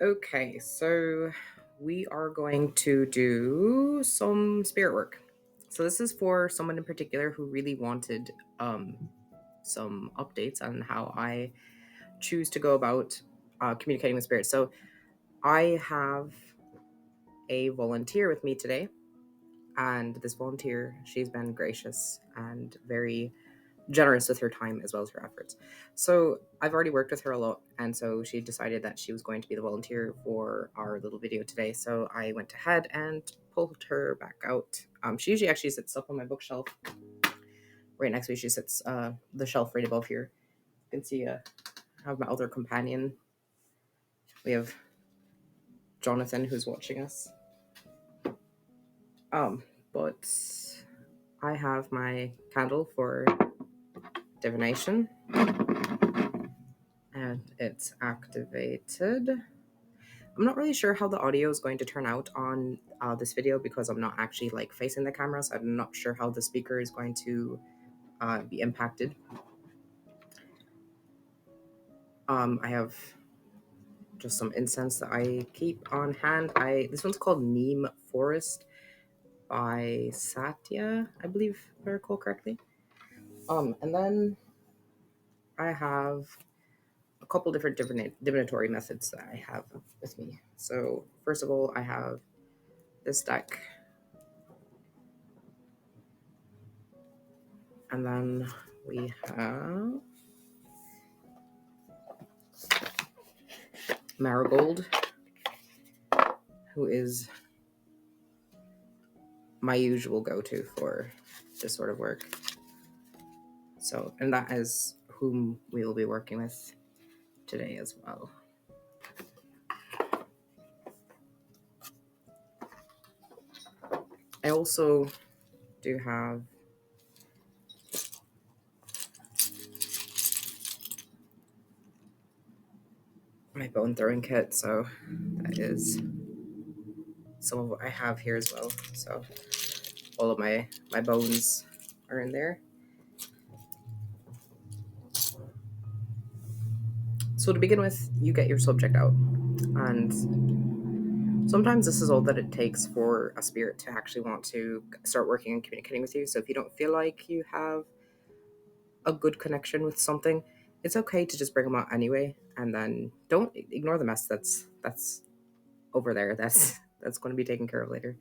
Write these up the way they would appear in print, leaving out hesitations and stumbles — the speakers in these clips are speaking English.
Okay, so we are going to do some spirit work. So this is for someone in particular who really wanted some updates on how I choose to go about communicating with spirits. So I have a volunteer with me today, and this volunteer, she's been gracious and very generous with her time as well as her efforts. So I've already worked with her a lot, and so she decided that she was going to be the volunteer for our little video today. So I went ahead and pulled her back out. She usually actually sits up on my bookshelf. Right next to me, she sits the shelf right above here. You can see I have my other companion. We have Jonathan who's watching us. But I have my candle for divination, and it's activated. I'm not really sure how the audio is going to turn out on this video because I'm not actually like facing the camera, so I'm not sure how the speaker is going to be impacted. I have just some incense that I keep on hand. This one's called Neem Forest by Satya, I believe, if I recall correctly. And then I have a couple different divinatory methods that I have with me. So first of all, I have this deck, and then we have Marigold, who is my usual go-to for this sort of work. So, and that is whom we will be working with today as well. I also do have my bone throwing kit, so that is some of what I have here as well. So all of my bones are in there. So to begin with, you get your subject out, and sometimes this is all that it takes for a spirit to actually want to start working and communicating with you. So if you don't feel like you have a good connection with something, it's okay to just bring them out anyway, and then don't ignore the mess that's over there. That's going to be taken care of later.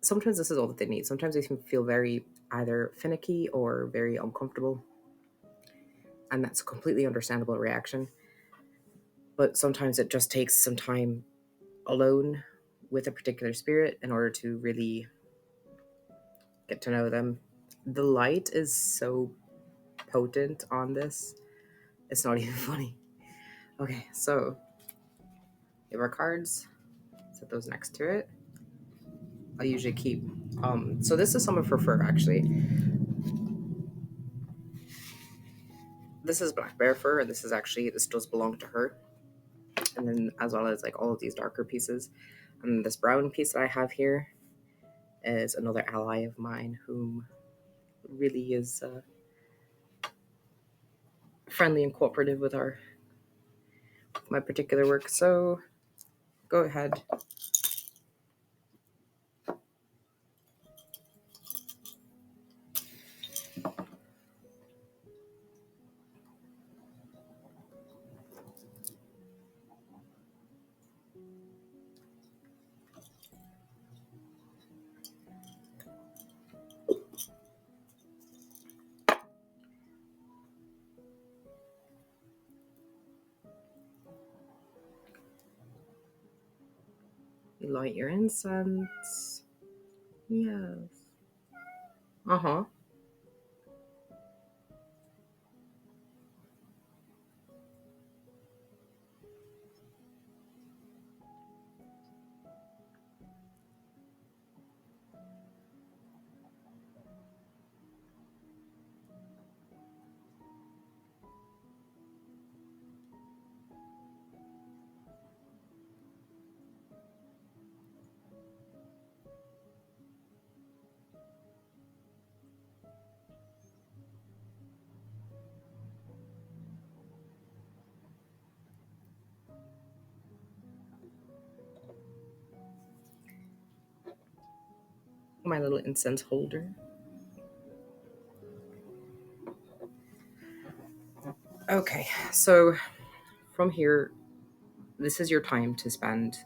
Sometimes this is all that they need. Sometimes they can feel very either finicky or very uncomfortable, and that's a completely understandable reaction. But sometimes it just takes some time alone with a particular spirit in order to really get to know them. The light is so potent on this, it's not even funny. Okay, so we have our cards, set those next to it. I usually keep so this is some of her fur, actually. This is black bear fur, and this does belong to her. And then as well as like all of these darker pieces. And this brown piece that I have here is another ally of mine whom really is friendly and cooperative with my particular work. So go ahead. Light your incense. Yes. Uh-huh. my little incense holder. Okay, so from here, this is your time to spend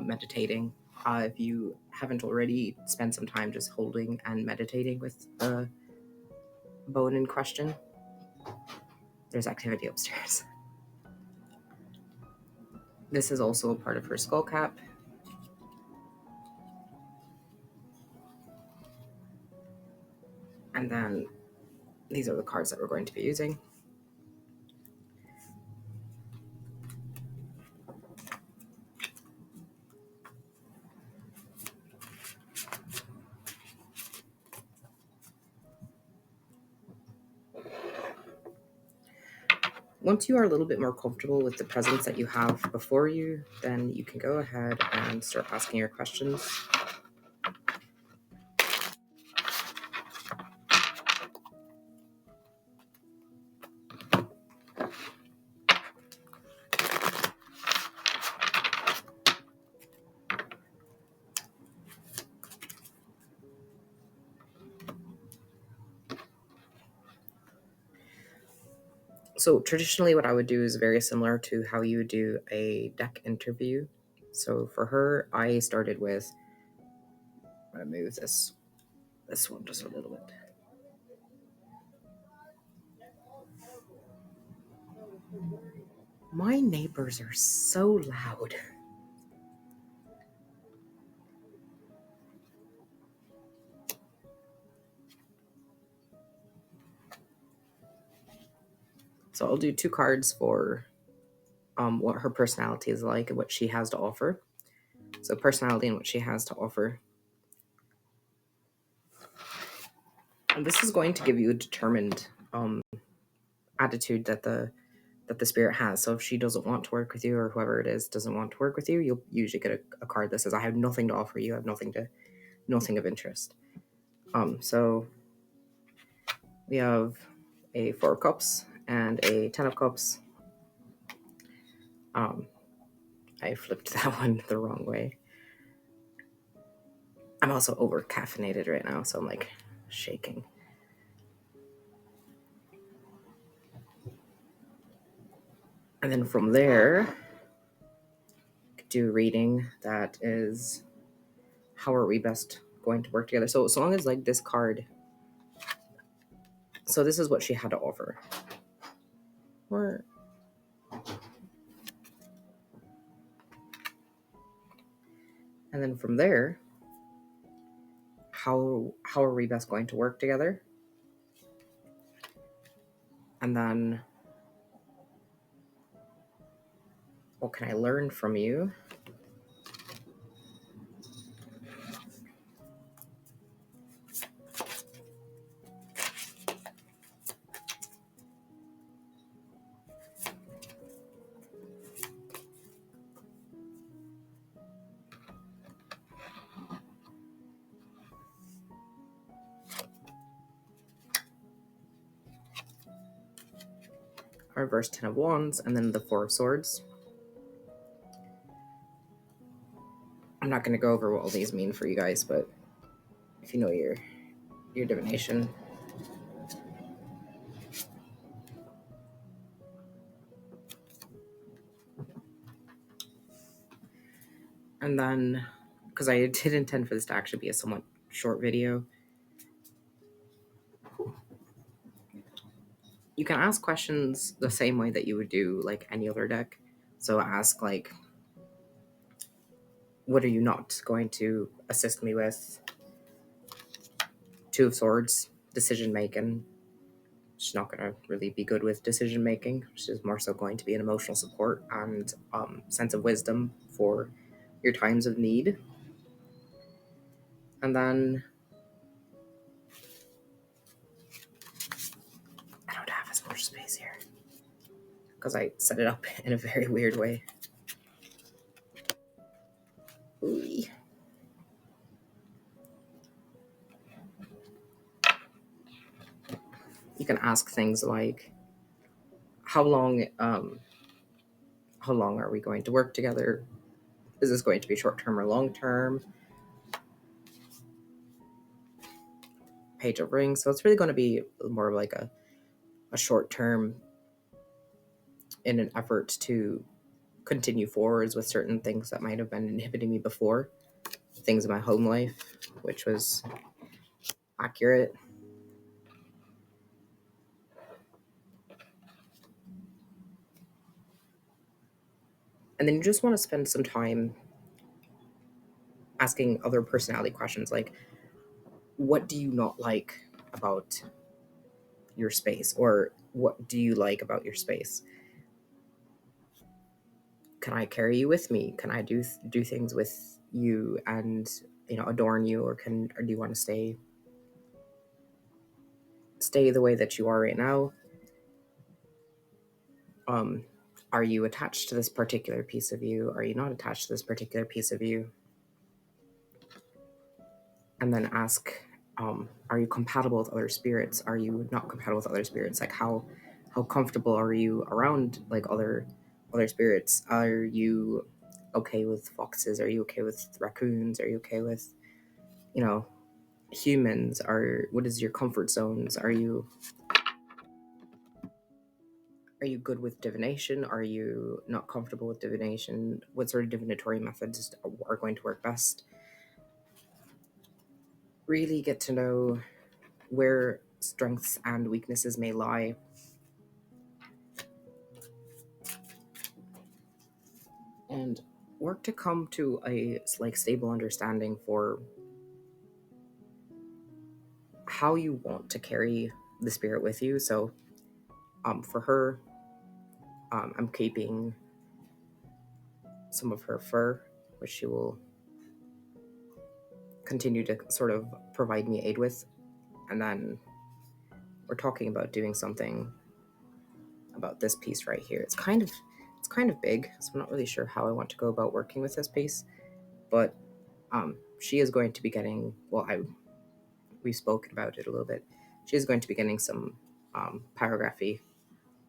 meditating. If you haven't already, spent some time just holding and meditating with the bone in question. There's activity upstairs. This is also a part of her skull cap. And then these are the cards that we're going to be using. Once you are a little bit more comfortable with the presence that you have before you, then you can go ahead and start asking your questions. So traditionally what I would do is very similar to how you would do a deck interview. So for her, I started with, I'm going to move this one just a little bit. My neighbors are so loud. So I'll do 2 cards for what her personality is like and what she has to offer. So personality and what she has to offer. And this is going to give you a determined attitude that the spirit has. So if she doesn't want to work with you, or whoever it is doesn't want to work with you, you'll usually get a card that says, I have nothing to offer you, I have nothing of interest. So we have a 4 of Cups and a 10 of Cups. I flipped that one the wrong way. I'm also over caffeinated right now, so I'm like shaking. And then from there, do a reading that is, how are we best going to work together? So as long as like this card, so this is what she had to offer. And then from there, how are we best going to work together? And then what can I learn from you? Reverse 10 of Wands, and then the 4 of Swords. I'm not going to go over what all these mean for you guys, but if you know your divination. And then, because I did intend for this to actually be a somewhat short video, you can ask questions the same way that you would do like any other deck. So ask like, what are you not going to assist me with? 2 of Swords, decision making. She's not going to really be good with decision making. She's more so going to be an emotional support and sense of wisdom for your times of need. And then I don't have as much space here because I set it up in a very weird way. Ooh. You can ask things like, how long are we going to work together? Is this going to be short term or long term? Page of Rings. So it's really going to be more of like a short term in an effort to continue forwards with certain things that might have been inhibiting me before, things in my home life, which was accurate. And then you just want to spend some time asking other personality questions like, what do you not like about your space? Or what do you like about your space? Can I carry you with me? Can I do things with you and adorn you, or do you want to stay the way that you are right now? Um, are you attached to this particular piece of you? Are you not attached to this particular piece of you? And then ask, are you compatible with other spirits? Are you not compatible with other spirits? Like how comfortable are you around like other spirits? Are you okay with foxes? Are you okay with raccoons? Are you okay with you know humans? Are What is your comfort zones? Are you good with divination? Are you not comfortable with divination? What sort of divinatory methods are going to work best? Really get to know where strengths and weaknesses may lie, and work to come to a like stable understanding for how you want to carry the spirit with you. So for her, I'm keeping some of her fur, which she will continue to sort of provide me aid with. And then we're talking about doing something about this piece right here. It's kind of big, so I'm not really sure how I want to go about working with this piece. But she is going to be getting, well, we've spoken about it a little bit. She is going to be getting some pyrography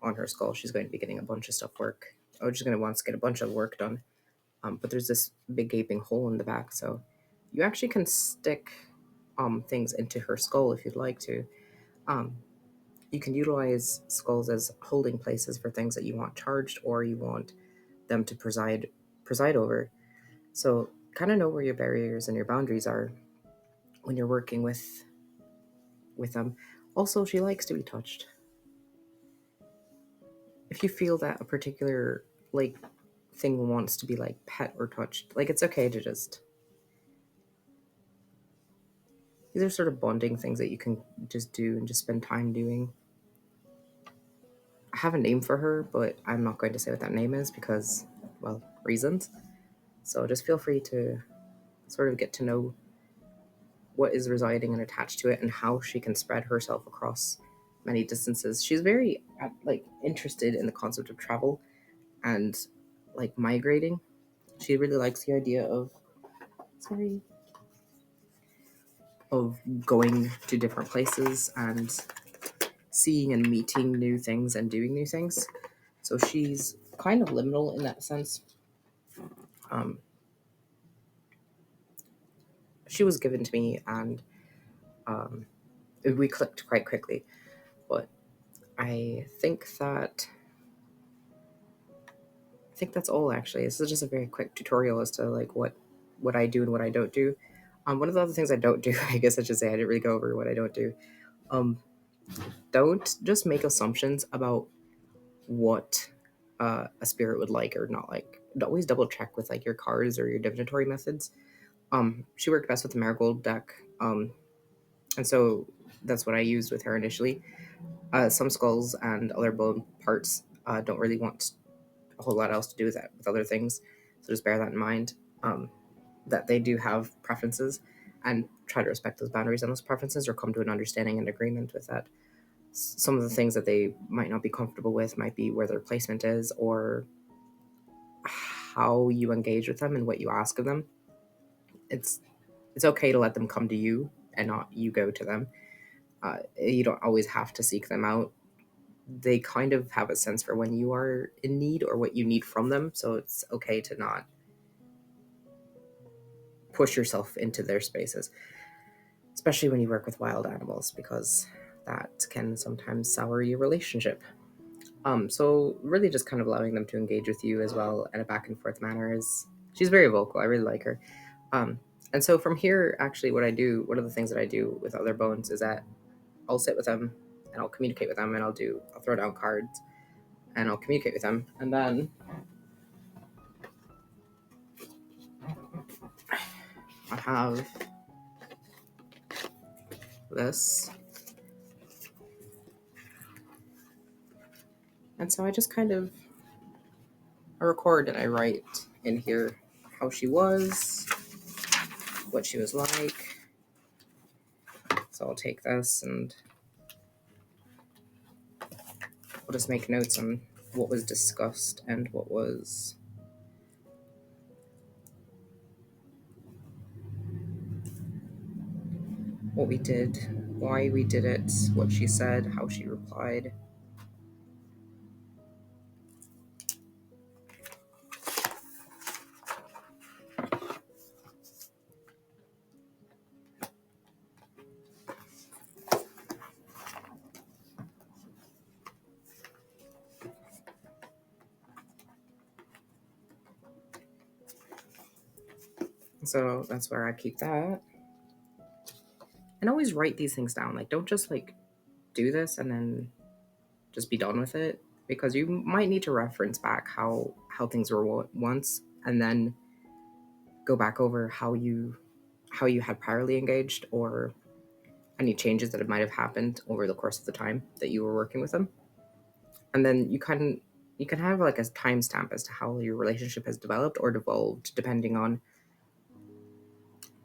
on her skull. She's going to be getting a bunch of stuff work. She's going to want to get a bunch of work done. But there's this big gaping hole in the back, so you actually can stick things into her skull if you'd like to. Um, you can utilize skulls as holding places for things that you want charged or you want them to preside over. So kind of know where your barriers and your boundaries are when you're working with them. Also, she likes to be touched. If you feel that a particular like thing wants to be like pet or touched, like it's okay to just, these are sort of bonding things that you can just do and just spend time doing. I have a name for her, but I'm not going to say what that name is because, well, reasons. So just feel free to sort of get to know what is residing and attached to it and how she can spread herself across many distances. She's very like interested in the concept of travel and like migrating. She really likes the idea sorry of going to different places and seeing and meeting new things and doing new things. So she's kind of liminal in that sense. Um, she was given to me, and um, we clicked quite quickly. But I think that's all. Actually, this is just a very quick tutorial as to like what I do and what I don't do. One of the other things I don't do, I guess I should say, I didn't really go over what I don't do. Um, don't just make assumptions about what a spirit would like or not like. Always double check with like your cards or your divinatory methods. She worked best with the Marigold deck, and so that's what I used with her initially. Some skulls and other bone parts don't really want a whole lot else to do with that with other things, so just bear that in mind. That they do have preferences, and try to respect those boundaries and those preferences, or come to an understanding and agreement with that. Some of the things that they might not be comfortable with might be where their placement is or how you engage with them and what you ask of them. It's okay to let them come to you and not you go to them. You don't always have to seek them out. They kind of have a sense for when you are in need or what you need from them, so it's okay to not push yourself into their spaces. especially when you work with wild animals, because that can sometimes sour your relationship. So really just kind of allowing them to engage with you as well in a back and forth manner is she's very vocal. I really like her. Um, and so from here, actually, one of the things that I do with other bones is that I'll sit with them and I'll communicate with them and I'll throw down cards and I'll communicate with them. And then I have this. And so I just kind of I record and I write in here how she was, what she was like. So I'll take this and I'll just make notes on what was discussed and what we did, why we did it, what she said, how she replied. So that's where I keep that. And always write these things down. Like, don't just like do this and then just be done with it, because you might need to reference back how things were once, and then go back over how you had priorly engaged, or any changes that might have happened over the course of the time that you were working with them. And then you can have like a timestamp as to how your relationship has developed or devolved, depending on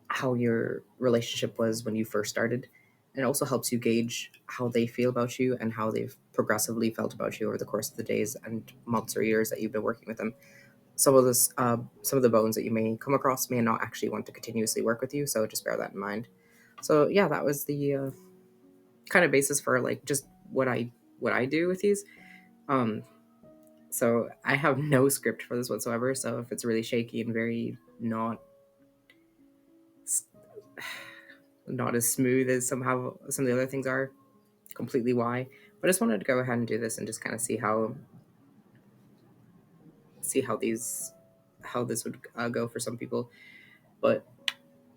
how your relationship was when you first started. And it also helps you gauge how they feel about you and how they've progressively felt about you over the course of the days and months or years that you've been working with them. Some of the bones that you may come across may not actually want to continuously work with you, so just bear that in mind. So yeah, that was the kind of basis for like just what I do with these. Um, so I have no script for this whatsoever. So if it's really shaky and very not as smooth as somehow some of the other things are, completely why. But I just wanted to go ahead and do this and just kind of see how this would go for some people. But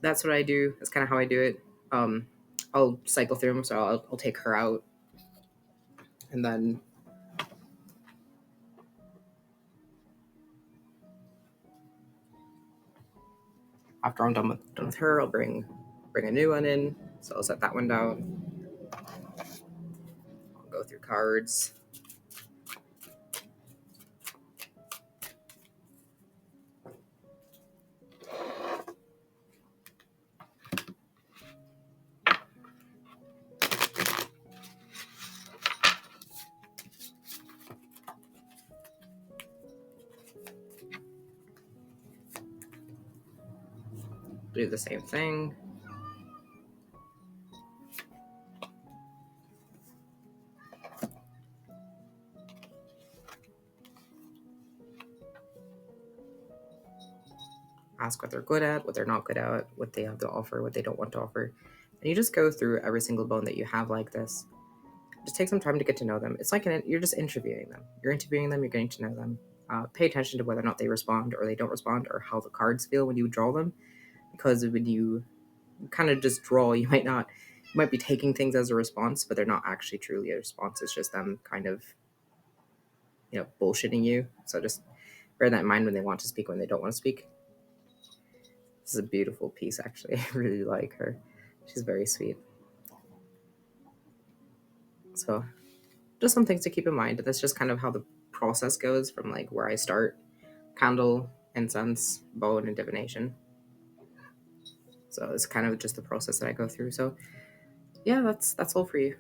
that's what I do. That's kind of how I do it. I'll cycle through them, so I'll take her out, and then after I'm done with her, I'll bring a new one in. So I'll set that one down. I'll go through cards. Do the same thing. Ask what they're good at, what they're not good at, what they have to offer, what they don't want to offer. And you just go through every single bone that you have like this. Just take some time to get to know them. It's like you're just interviewing them. You're interviewing them, you're getting to know them. Pay attention to whether or not they respond or they don't respond, or how the cards feel when you draw them. Because when you kind of just draw, you might be taking things as a response, but they're not actually truly a response. It's just them kind of, bullshitting you. So just bear that in mind when they want to speak, when they don't want to speak. This is a beautiful piece, actually. I really like her. She's very sweet. So just some things to keep in mind. That's just kind of how the process goes from like where I start: candle, incense, bone, and divination. So it's kind of just the process that I go through. So yeah, that's all for you.